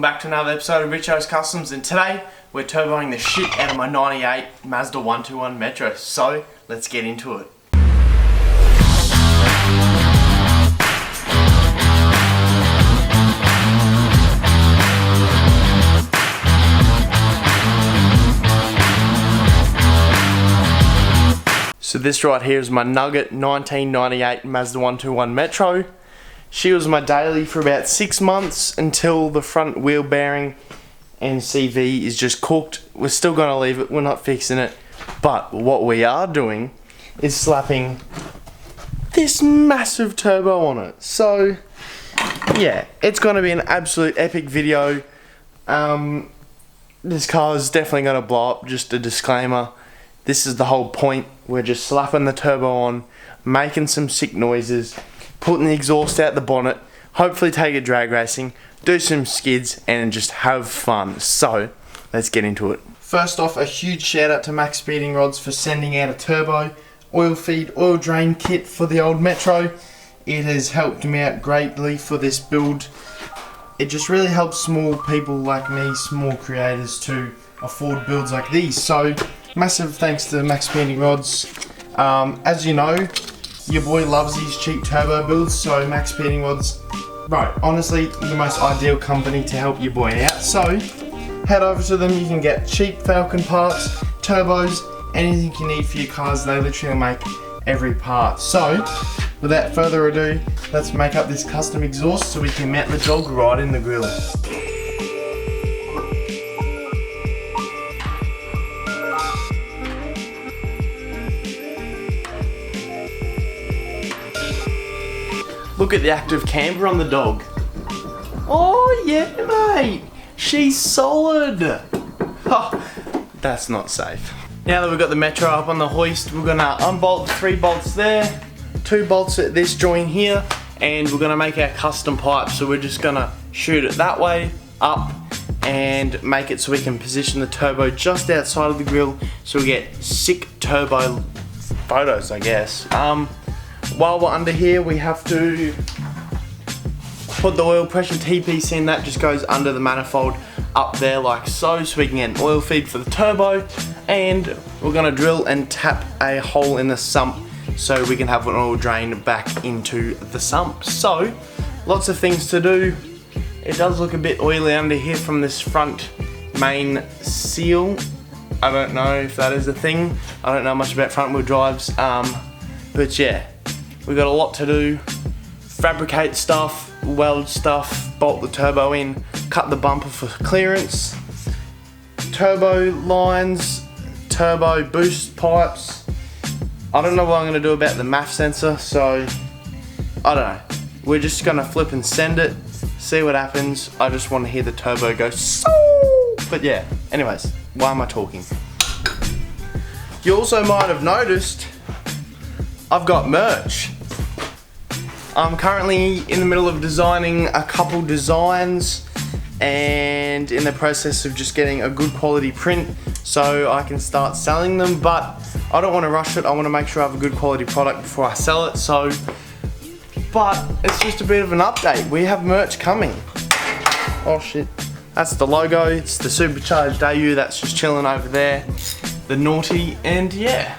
back to another episode of Richo's Customs, and today we're turboing the shit out of my 98 Mazda 121 Metro, so let's get into it. So this right here is my Nugget 1998 Mazda 121 Metro. She was my daily for about 6 months until the front wheel bearing and CV is just cooked. We're still going to leave it, we're not fixing it. But what we are doing is slapping this massive turbo on it. So yeah, it's going to be an absolute epic video. This car is definitely going to blow up, just a disclaimer. This is the whole point. We're just slapping the turbo on, making some sick noises, putting the exhaust out the bonnet, hopefully take it drag racing, do some skids and just have fun. So let's get into it. First off, a huge shout out to Max Speeding Rods for sending out a turbo oil feed oil drain kit for the old Metro. It has helped me out greatly for this build. It just really helps small people like me, small creators, to afford builds like these. So massive thanks to Max Speeding Rods. As you know, your boy loves these cheap turbo builds, so Max Speeding Rods, right, honestly, the most ideal company to help your boy out. So head over to them, you can get cheap Falcon parts, turbos, anything you need for your cars. They literally make every part. So without further ado, let's make up this custom exhaust so we can mount the dog right in the grill. Look at the active camber on the dog. Oh yeah, mate. She's solid. Oh, that's not safe. Now that we've got the Metro up on the hoist, we're gonna unbolt the 3 bolts there, 2 bolts at this joint here, and we're gonna make our custom pipe. So we're just gonna shoot it that way, up, and make it so we can position the turbo just outside of the grill so we get sick turbo photos, I guess. While we're under here, we have to put the oil pressure TPC in. That just goes under the manifold up there like so we can get an oil feed for the turbo, and we're going to drill and tap a hole in the sump so we can have an oil drain back into the sump. So lots of things to do. It does look a bit oily under here from this front main seal. I don't know if that is a thing. I don't know much about front wheel drives, but yeah, we've got a lot to do. Fabricate stuff, weld stuff, bolt the turbo in, cut the bumper for clearance, turbo lines, turbo boost pipes. I don't know what I'm going to do about the MAF sensor, so I don't know. We're just going to flip and send it, see what happens. I just want to hear the turbo go so. But yeah, anyways, why am I talking? You also might have noticed I've got merch. I'm currently in the middle of designing a couple designs and in the process of just getting a good quality print so I can start selling them, but I don't want to rush it. I want to make sure I have a good quality product before I sell it. So, but it's just a bit of an update. We have merch coming. Oh shit. That's the logo. It's the supercharged AU that's just chilling over there. The naughty, and yeah.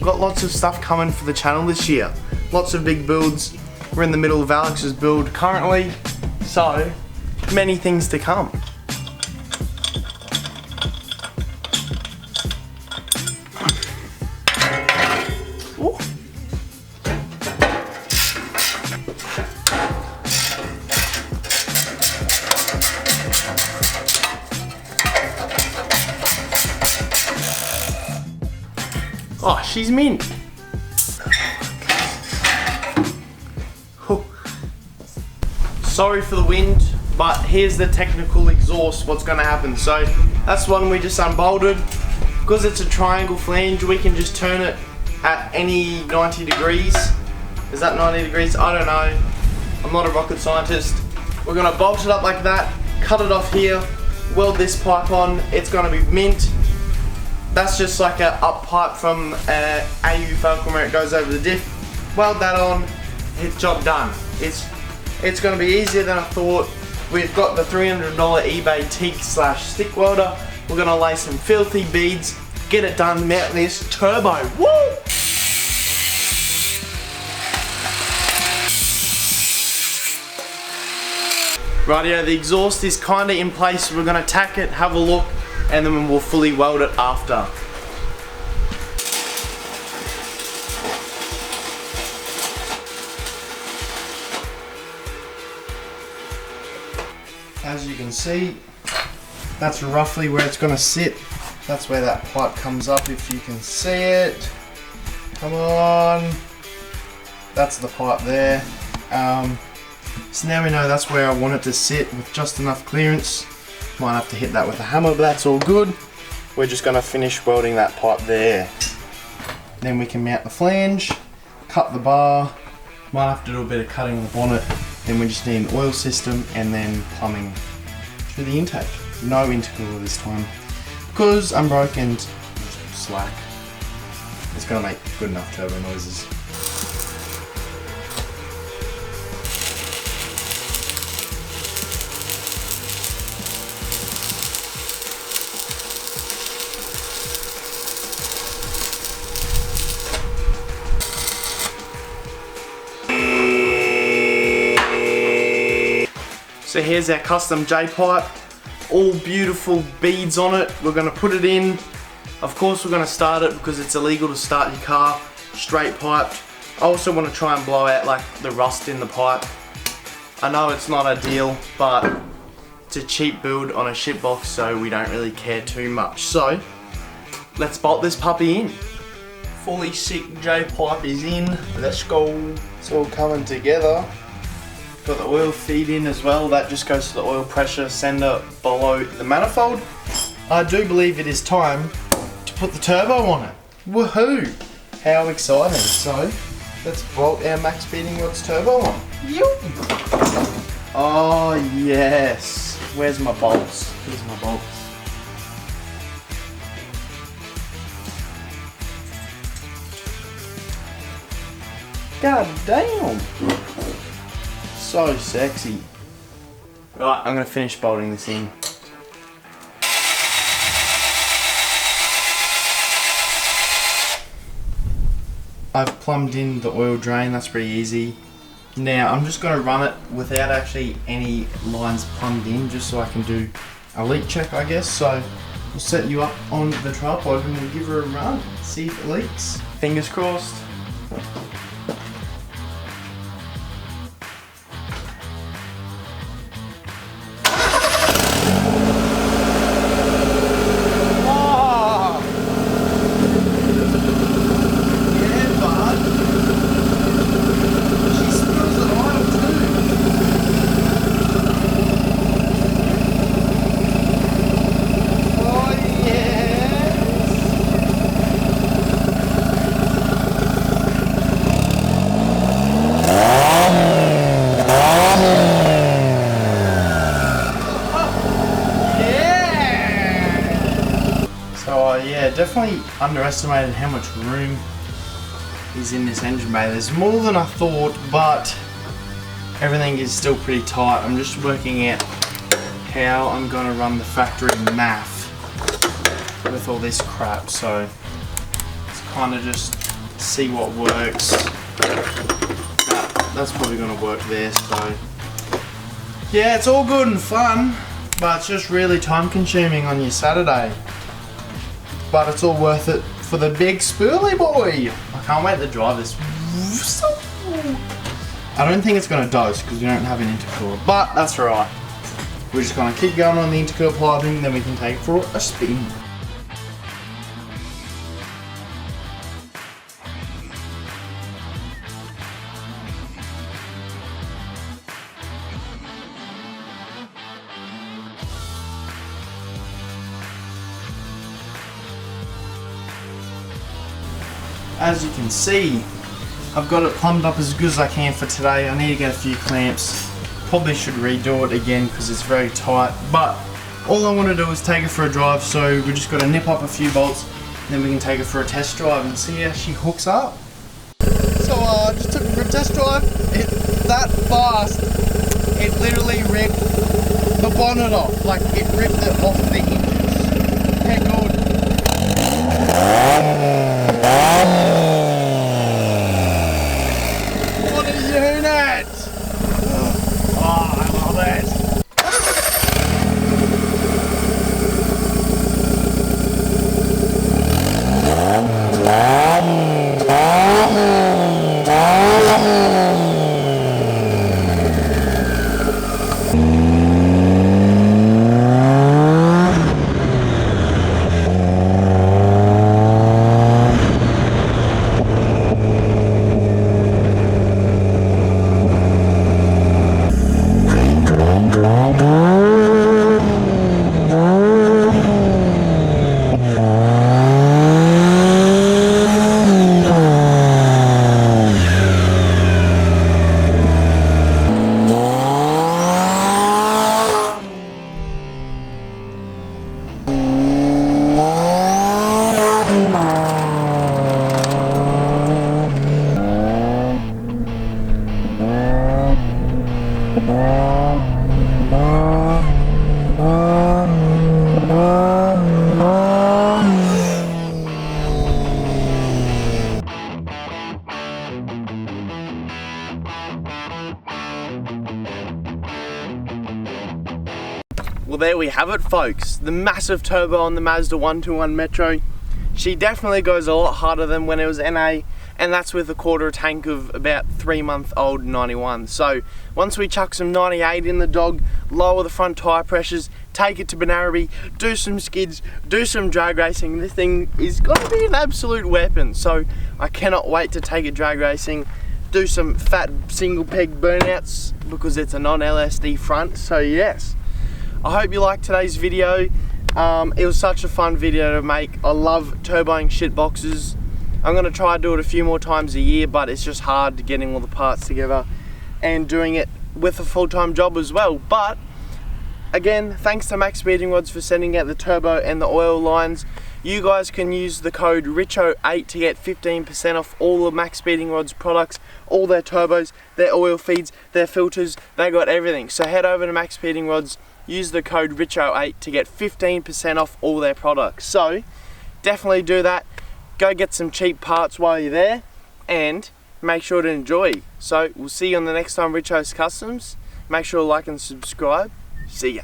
Got lots of stuff coming for the channel this year. Lots of big builds. We're in the middle of Alex's build currently, so many things to come. Ooh. Oh, she's mint. Sorry for the wind, but here's the technical exhaust, what's going to happen. So that's one we just unbolted. Because it's a triangle flange, we can just turn it at any 90 degrees. Is that 90 degrees? I don't know. I'm not a rocket scientist. We're going to bolt it up like that, cut it off here, weld this pipe on. It's going to be mint. That's just like a up pipe from AU Falcon where it goes over the diff. Weld that on, hit job done. It's going to be easier than I thought. we've got the $300 eBay TIG/stick welder. We're gonna lay some filthy beads, get it done, mount this turbo. Woo! Rightio, the exhaust is kinda in place. We're gonna tack it, have a look, and then we'll fully weld it after. As you can see, that's roughly where it's gonna sit. That's where that pipe comes up, if you can see it. Come on. That's the pipe there. So now we know that's where I want it to sit with just enough clearance. Might have to hit that with a hammer, but that's all good. We're just gonna finish welding that pipe there. Then we can mount the flange, cut the bar. Might have to do a bit of cutting on the bonnet. Then we just need an oil system and then plumbing through the intake. No intercooler this time because I'm broke and slack. It's gonna make good enough turbo noises. So here's our custom J-pipe, all beautiful beads on it. We're gonna put it in. Of course we're gonna start it because it's illegal to start your car straight piped. I also wanna try and blow out like the rust in the pipe. I know it's not ideal, but it's a cheap build on a shitbox, so we don't really care too much. So let's bolt this puppy in. Fully sick J-pipe is in, let's go. It's all coming together. Got the oil feed in as well, that just goes to the oil pressure sender below the manifold. I do believe it is time to put the turbo on it. Woohoo! How exciting. So, let's bolt our max speeding rods turbo on. Oh yes! Where's my bolts? Here's my bolts. God damn! So sexy. Right, I'm gonna finish bolting this in. I've plumbed in the oil drain, that's pretty easy. Now I'm just gonna run it without actually any lines plumbed in, just so I can do a leak check, I guess. So we'll set you up on the tripod and we'll give her a run, see if it leaks. Fingers crossed. Yeah, definitely underestimated how much room is in this engine bay. There's more than I thought, but everything is still pretty tight. I'm just working out how I'm going to run the factory math with all this crap, so it's kind of just see what works. That's probably going to work there, so yeah, it's all good and fun, but it's just really time consuming on your Saturday. But it's all worth it for the big Spooly boy. I can't wait to drive this. I don't think it's going to dose because we don't have an intercooler, but that's alright. We're just going to keep going on the intercooler piping, then we can take it for a spin. As you can see, I've got it plumbed up as good as I can for today. I need to get a few clamps. Probably should redo it again because it's very tight, but all I want to do is take it for a drive, so we just got to nip up a few bolts and then we can take it for a test drive and see how she hooks up. So I just took it for a test drive. It's that fast. It literally ripped the bonnet off, like it ripped it off the hinges. Yeah, good. What a unit! Oh, I love it. Well, there we have it, folks. The massive turbo on the Mazda 121 Metro. She definitely goes a lot harder than when it was NA, and that's with a quarter tank of about 3-month-old 91. So once we chuck some 98 in the dog, lower the front tyre pressures, take it to Benarabi, do some skids, do some drag racing, this thing is gonna be an absolute weapon. So I cannot wait to take it drag racing, do some fat single peg burnouts because it's a non-LSD front. So yes, I hope you liked today's video. It was such a fun video to make. I love turboing shit boxes. I'm gonna try and do it a few more times a year, but it's just hard getting all the parts together and doing it with a full-time job as well. But again, thanks to Max Speeding Rods for sending out the turbo and the oil lines. You guys can use the code RICHO8 to get 15% off all of Max Speeding Rods products, all their turbos, their oil feeds, their filters, they got everything. So head over to Max Speeding Rods, use the code RICHO8 to get 15% off all their products. So definitely do that. Go get some cheap parts while you're there and make sure to enjoy. So we'll see you on the next time Richo's Customs. Make sure to like and subscribe. See ya.